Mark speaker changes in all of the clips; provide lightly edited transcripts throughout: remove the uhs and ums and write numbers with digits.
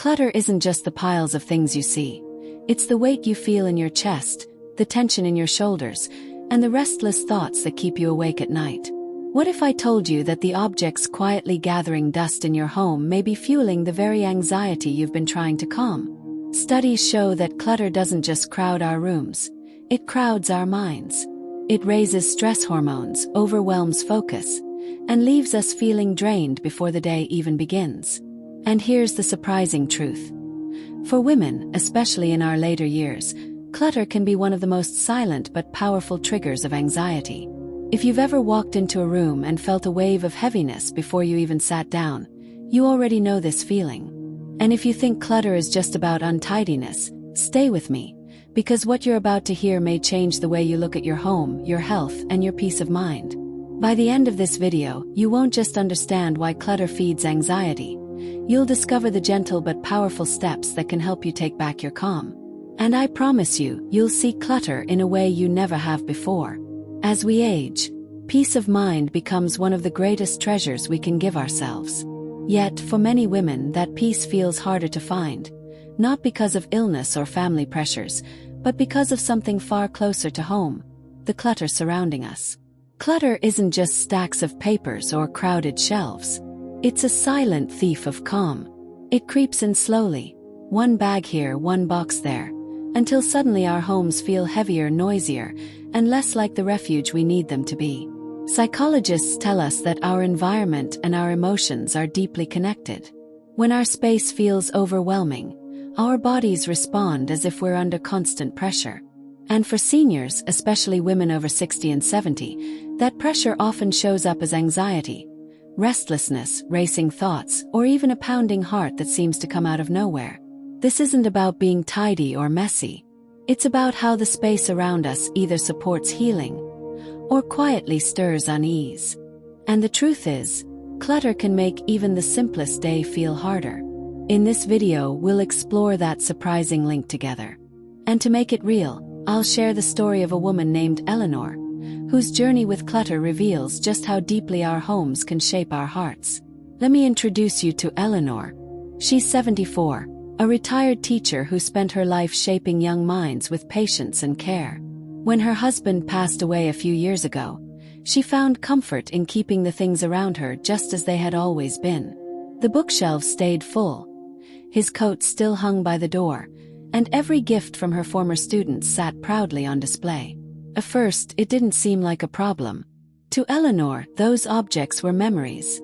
Speaker 1: Clutter isn't just the piles of things you see. It's the weight you feel in your chest, the tension in your shoulders, and the restless thoughts that keep you awake at night. What if I told you that the objects quietly gathering dust in your home may be fueling the very anxiety you've been trying to calm? Studies show that clutter doesn't just crowd our rooms, it crowds our minds. It raises stress hormones, overwhelms focus, and leaves us feeling drained before the day even begins. And here's the surprising truth. For women, especially in our later years, clutter can be one of the most silent but powerful triggers of anxiety. If you've ever walked into a room and felt a wave of heaviness before you even sat down, you already know this feeling. And if you think clutter is just about untidiness, stay with me, because what you're about to hear may change the way you look at your home, your health, and your peace of mind. By the end of this video, you won't just understand why clutter feeds anxiety. You'll discover the gentle but powerful steps that can help you take back your calm. And I promise you, you'll see clutter in a way you never have before. As we age, peace of mind becomes one of the greatest treasures we can give ourselves. Yet, for many women, that peace feels harder to find, not because of illness or family pressures, but because of something far closer to home: the clutter surrounding us. Clutter isn't just stacks of papers or crowded shelves. It's a silent thief of calm. It creeps in slowly, one bag here, one box there, until suddenly our homes feel heavier, noisier, and less like the refuge we need them to be. Psychologists tell us that our environment and our emotions are deeply connected. When our space feels overwhelming, our bodies respond as if we're under constant pressure. And for seniors, especially women over 60 and 70, that pressure often shows up as anxiety, restlessness, racing thoughts, or even a pounding heart that seems to come out of nowhere. This isn't about being tidy or messy. It's about how the space around us either supports healing or quietly stirs unease. And the truth is, clutter can make even the simplest day feel harder. In this video, we'll explore that surprising link together. And to make it real, I'll share the story of a woman named Eleanor, whose journey with clutter reveals just how deeply our homes can shape our hearts. Let me introduce you to Eleanor. She's 74, a retired teacher who spent her life shaping young minds with patience and care. When her husband passed away a few years ago, she found comfort in keeping the things around her just as they had always been. The bookshelves stayed full, his coat still hung by the door, and every gift from her former students sat proudly on display. At first, it didn't seem like a problem. To Eleanor, those objects were memories,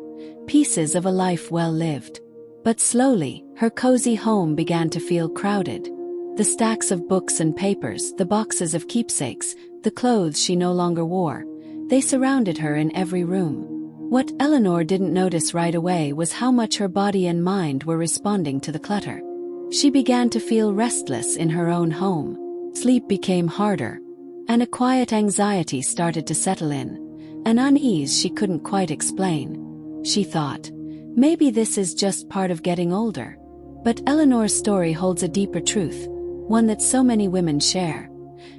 Speaker 1: pieces of a life well lived. But slowly, her cozy home began to feel crowded. The stacks of books and papers, the boxes of keepsakes, the clothes she no longer wore, they surrounded her in every room. What Eleanor didn't notice right away was how much her body and mind were responding to the clutter. She began to feel restless in her own home. Sleep became harder, and a quiet anxiety started to settle in, an unease she couldn't quite explain. She thought, maybe this is just part of getting older. But Eleanor's story holds a deeper truth, one that so many women share.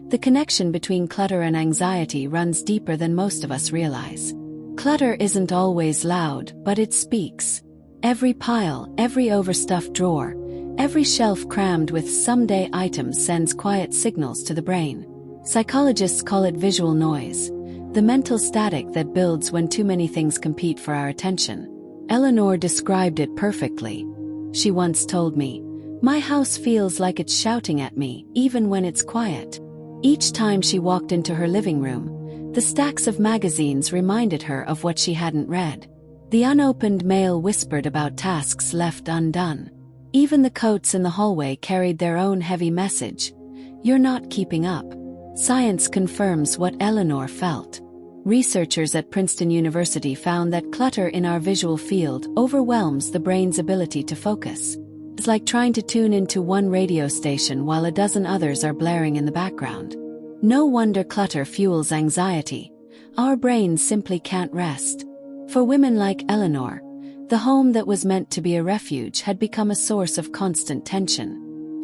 Speaker 1: The connection between clutter and anxiety runs deeper than most of us realize. Clutter isn't always loud, but it speaks. Every pile, every overstuffed drawer, every shelf crammed with someday items sends quiet signals to the brain. Psychologists call it visual noise, the mental static that builds when too many things compete for our attention. Eleanor described it perfectly. She once told me, "My house feels like it's shouting at me, even when it's quiet." Each time she walked into her living room, the stacks of magazines reminded her of what she hadn't read. The unopened mail whispered about tasks left undone. Even the coats in the hallway carried their own heavy message: "You're not keeping up." Science confirms what Eleanor felt. Researchers at Princeton University found that clutter in our visual field overwhelms the brain's ability to focus. It's like trying to tune into one radio station while a dozen others are blaring in the background. No wonder clutter fuels anxiety. Our brains simply can't rest. For women like Eleanor, the home that was meant to be a refuge had become a source of constant tension.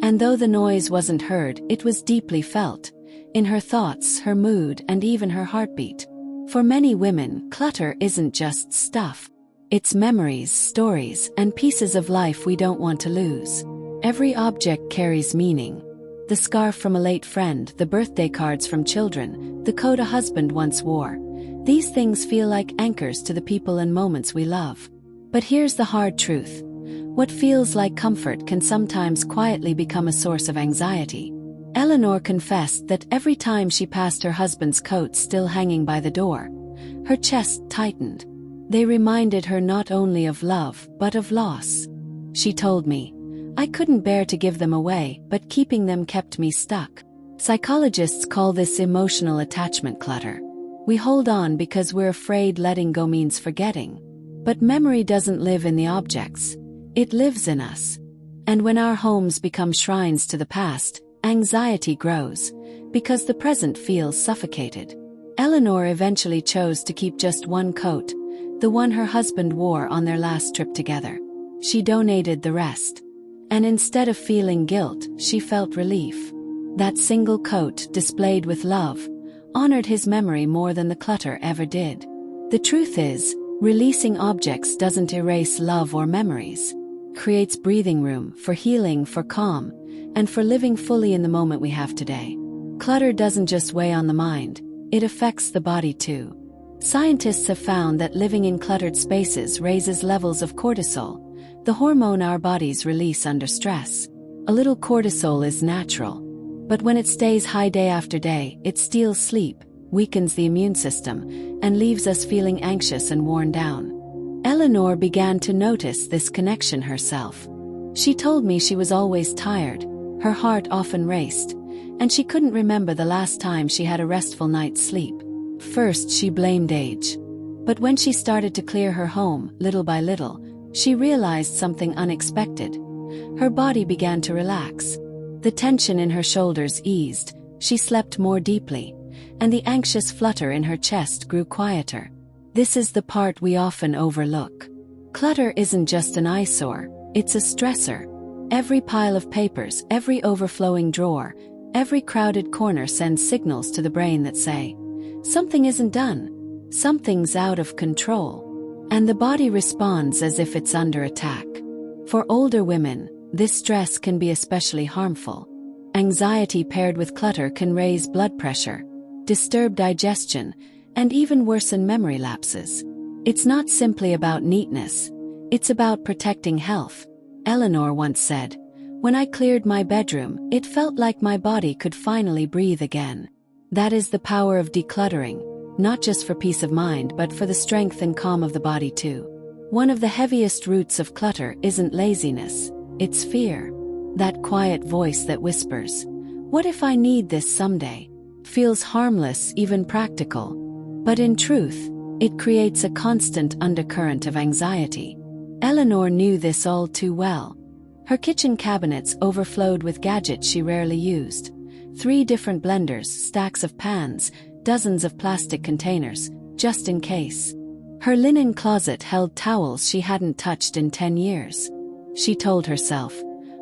Speaker 1: And though the noise wasn't heard, it was deeply felt, in her thoughts, her mood, and even her heartbeat. For many women, clutter isn't just stuff. It's memories, stories, and pieces of life we don't want to lose. Every object carries meaning. The scarf from a late friend, the birthday cards from children, the coat a husband once wore. These things feel like anchors to the people and moments we love. But here's the hard truth. What feels like comfort can sometimes quietly become a source of anxiety. Eleanor confessed that every time she passed her husband's coat still hanging by the door, her chest tightened. They reminded her not only of love, but of loss. She told me, "I couldn't bear to give them away, but keeping them kept me stuck." Psychologists call this emotional attachment clutter. We hold on because we're afraid letting go means forgetting. But memory doesn't live in the objects. It lives in us. And when our homes become shrines to the past, anxiety grows, because the present feels suffocated. Eleanor eventually chose to keep just one coat, the one her husband wore on their last trip together. She donated the rest. And instead of feeling guilt, she felt relief. That single coat, displayed with love, honored his memory more than the clutter ever did. The truth is, releasing objects doesn't erase love or memories. It creates breathing room for healing, for calm, and for living fully in the moment we have today. Clutter doesn't just weigh on the mind, it affects the body too. Scientists have found that living in cluttered spaces raises levels of cortisol, the hormone our bodies release under stress. A little cortisol is natural, but when it stays high day after day, it steals sleep, weakens the immune system, and leaves us feeling anxious and worn down. Eleanor began to notice this connection herself. She told me she was always tired, her heart often raced, and she couldn't remember the last time she had a restful night's sleep. First, she blamed age. But when she started to clear her home, little by little, she realized something unexpected. Her body began to relax. The tension in her shoulders eased, she slept more deeply, and the anxious flutter in her chest grew quieter. This is the part we often overlook. Clutter isn't just an eyesore, it's a stressor. Every pile of papers, every overflowing drawer, every crowded corner sends signals to the brain that say, something isn't done, something's out of control. And the body responds as if it's under attack. For older women, this stress can be especially harmful. Anxiety paired with clutter can raise blood pressure, disturb digestion, and even worsen memory lapses. It's not simply about neatness, it's about protecting health. Eleanor once said, "When I cleared my bedroom, it felt like my body could finally breathe again." That is the power of decluttering, not just for peace of mind but for the strength and calm of the body too. One of the heaviest roots of clutter isn't laziness, it's fear. That quiet voice that whispers, "What if I need this someday?" feels harmless, even practical. But in truth, it creates a constant undercurrent of anxiety. Eleanor knew this all too well. Her kitchen cabinets overflowed with gadgets she rarely used. 3 different blenders, stacks of pans, dozens of plastic containers, just in case. Her linen closet held towels she hadn't touched in 10 years. She told herself,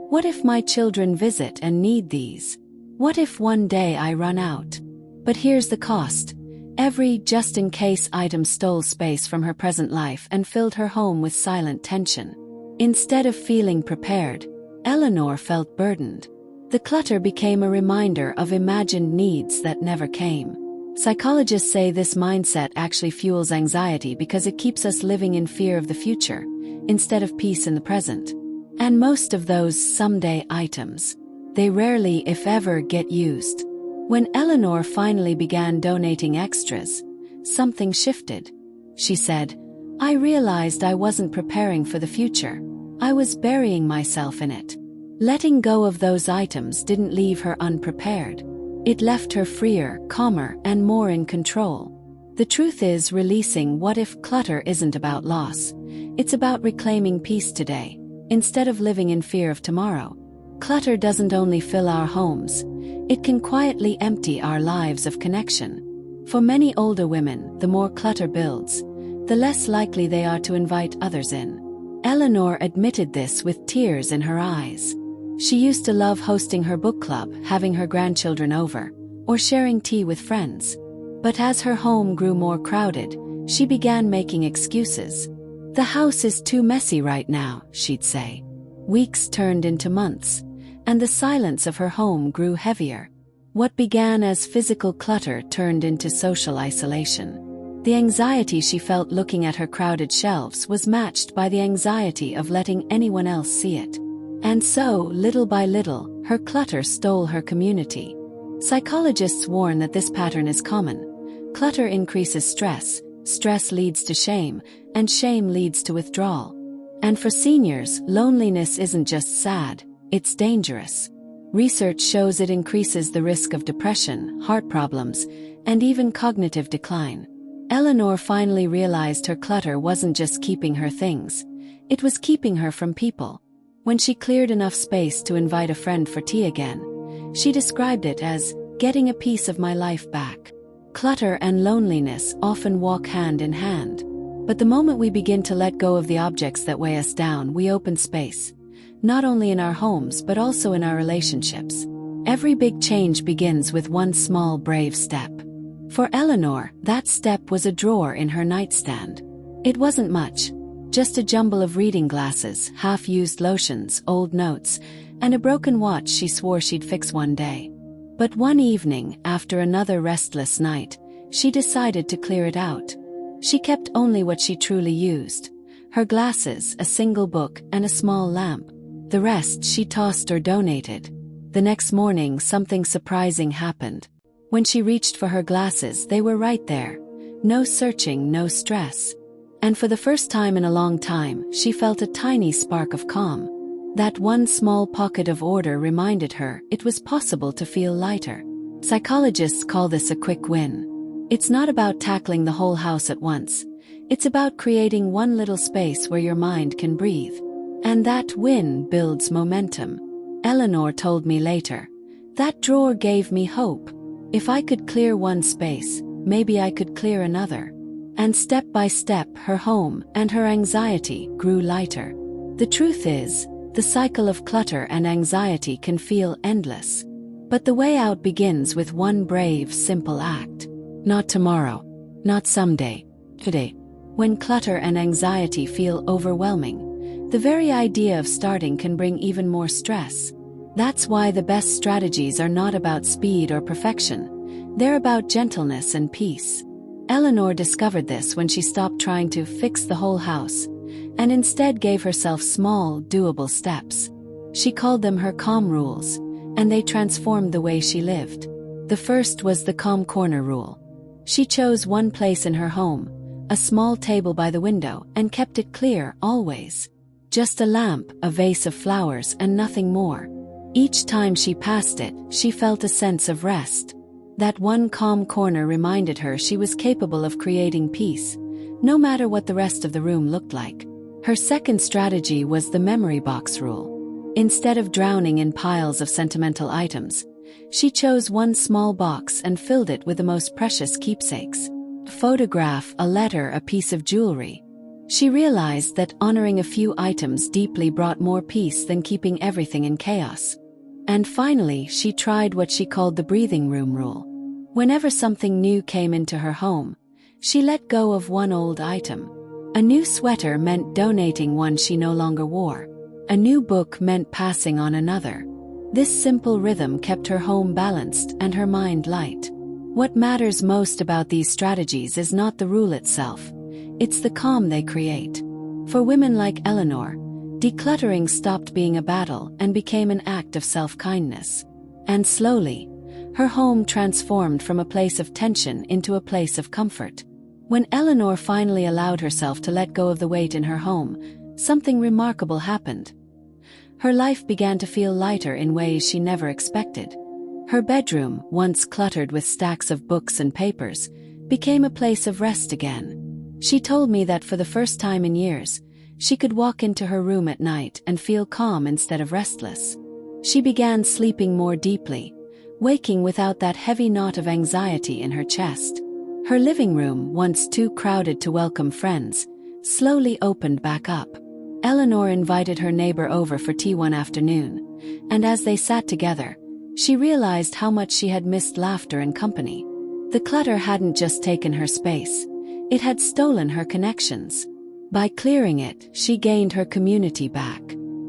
Speaker 1: "What if my children visit and need these? What if one day I run out?" But here's the cost. Every just-in-case item stole space from her present life and filled her home with silent tension. Instead of feeling prepared, Eleanor felt burdened. The clutter became a reminder of imagined needs that never came. Psychologists say this mindset actually fuels anxiety because it keeps us living in fear of the future, instead of peace in the present. And most of those someday items, they rarely, if ever, get used. When Eleanor finally began donating extras, something shifted. She said, "I realized I wasn't preparing for the future. I was burying myself in it." Letting go of those items didn't leave her unprepared. It left her freer, calmer, and more in control. The truth is, releasing what-if clutter isn't about loss. It's about reclaiming peace today, instead of living in fear of tomorrow. Clutter doesn't only fill our homes, it can quietly empty our lives of connection. For many older women, the more clutter builds, the less likely they are to invite others in. Eleanor admitted this with tears in her eyes. She used to love hosting her book club, having her grandchildren over, or sharing tea with friends. But as her home grew more crowded, she began making excuses. "The house is too messy right now," she'd say. Weeks turned into months, and the silence of her home grew heavier. What began as physical clutter turned into social isolation. The anxiety she felt looking at her crowded shelves was matched by the anxiety of letting anyone else see it. And so, little by little, her clutter stole her community. Psychologists warn that this pattern is common. Clutter increases stress, stress leads to shame, and shame leads to withdrawal. And for seniors, loneliness isn't just sad, it's dangerous. Research shows it increases the risk of depression, heart problems, and even cognitive decline. Eleanor finally realized her clutter wasn't just keeping her things, it was keeping her from people. When she cleared enough space to invite a friend for tea again, she described it as getting a piece of my life back. Clutter and loneliness often walk hand in hand. But the moment we begin to let go of the objects that weigh us down, we open space, not only in our homes but also in our relationships. Every big change begins with one small, brave step. For Eleanor, that step was a drawer in her nightstand. It wasn't much, just a jumble of reading glasses, half-used lotions, old notes, and a broken watch she swore she'd fix one day. But one evening, after another restless night, she decided to clear it out. She kept only what she truly used: her glasses, a single book, and a small lamp. The rest she tossed or donated. The next morning, something surprising happened. When she reached for her glasses, they were right there. No searching, no stress. And for the first time in a long time, she felt a tiny spark of calm. That one small pocket of order reminded her it was possible to feel lighter. Psychologists call this a quick win. It's not about tackling the whole house at once. It's about creating one little space where your mind can breathe. And that win builds momentum. Eleanor told me later, "That drawer gave me hope. If I could clear one space, maybe I could clear another." And step by step, her home and her anxiety grew lighter. The truth is, the cycle of clutter and anxiety can feel endless. But the way out begins with one brave, simple act. Not tomorrow. Not someday. Today. When clutter and anxiety feel overwhelming, the very idea of starting can bring even more stress. That's why the best strategies are not about speed or perfection. They're about gentleness and peace. Eleanor discovered this when she stopped trying to fix the whole house, and instead gave herself small, doable steps. She called them her calm rules, and they transformed the way she lived. The first was the calm corner rule. She chose one place in her home, a small table by the window, and kept it clear, always. Just a lamp, a vase of flowers, and nothing more. Each time she passed it, she felt a sense of rest. That one calm corner reminded her she was capable of creating peace, no matter what the rest of the room looked like. Her second strategy was the memory box rule. Instead of drowning in piles of sentimental items, she chose one small box and filled it with the most precious keepsakes. A photograph, a letter, a piece of jewelry. She realized that honoring a few items deeply brought more peace than keeping everything in chaos. And finally, she tried what she called the breathing room rule. Whenever something new came into her home, she let go of one old item. A new sweater meant donating one she no longer wore. A new book meant passing on another. This simple rhythm kept her home balanced and her mind light. What matters most about these strategies is not the rule itself. It's the calm they create. For women like Eleanor, decluttering stopped being a battle and became an act of self-kindness. And slowly, her home transformed from a place of tension into a place of comfort. When Eleanor finally allowed herself to let go of the weight in her home, something remarkable happened. Her life began to feel lighter in ways she never expected. Her bedroom, once cluttered with stacks of books and papers, became a place of rest again. She told me that for the first time in years, she could walk into her room at night and feel calm instead of restless. She began sleeping more deeply, waking without that heavy knot of anxiety in her chest. Her living room, once too crowded to welcome friends, slowly opened back up. Eleanor invited her neighbor over for tea one afternoon, and as they sat together, she realized how much she had missed laughter and company. The clutter hadn't just taken her space, it had stolen her connections. By clearing it, she gained her community back.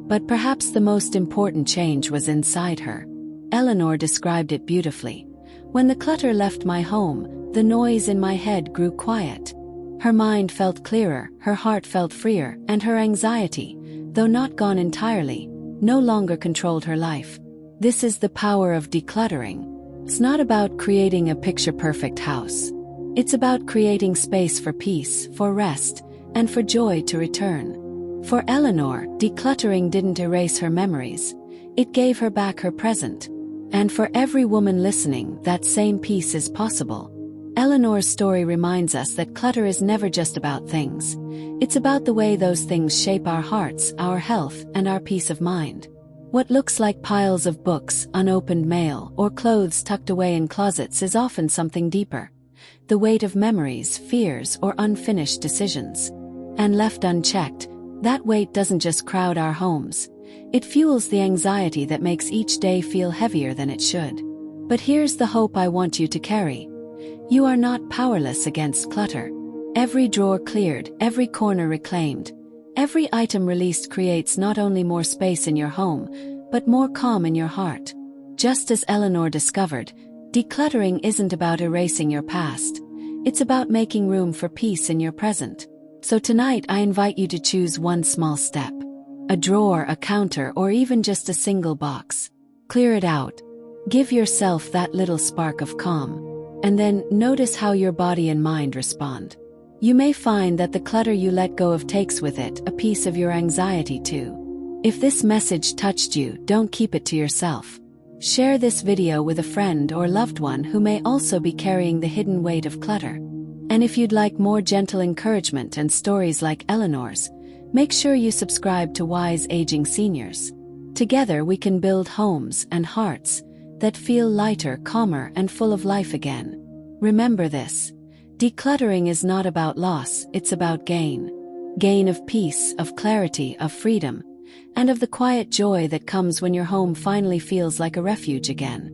Speaker 1: But perhaps the most important change was inside her. Eleanor described it beautifully. When the clutter left my home, the noise in my head grew quiet. Her mind felt clearer, her heart felt freer, and her anxiety, though not gone entirely, no longer controlled her life. This is the power of decluttering. It's not about creating a picture-perfect house. It's about creating space for peace, for rest, and for joy to return. For Eleanor, decluttering didn't erase her memories. It gave her back her present. And for every woman listening, that same peace is possible. Eleanor's story reminds us that clutter is never just about things. It's about the way those things shape our hearts, our health, and our peace of mind. What looks like piles of books, unopened mail, or clothes tucked away in closets is often something deeper. The weight of memories, fears, or unfinished decisions. And left unchecked, that weight doesn't just crowd our homes. It fuels the anxiety that makes each day feel heavier than it should. But here's the hope I want you to carry. You are not powerless against clutter. Every drawer cleared, every corner reclaimed, every item released creates not only more space in your home, but more calm in your heart. Just as Eleanor discovered, decluttering isn't about erasing your past. It's about making room for peace in your present. So tonight I invite you to choose one small step. A drawer, a counter, or even just a single box. Clear it out. Give yourself that little spark of calm. And then notice how your body and mind respond. You may find that the clutter you let go of takes with it a piece of your anxiety too. If this message touched you, don't keep it to yourself. Share this video with a friend or loved one who may also be carrying the hidden weight of clutter. And if you'd like more gentle encouragement and stories like Eleanor's, make sure you subscribe to Wise Aging Seniors. Together we can build homes and hearts that feel lighter, calmer, and full of life again. Remember this. Decluttering is not about loss, it's about gain. Gain of peace, of clarity, of freedom, and of the quiet joy that comes when your home finally feels like a refuge again.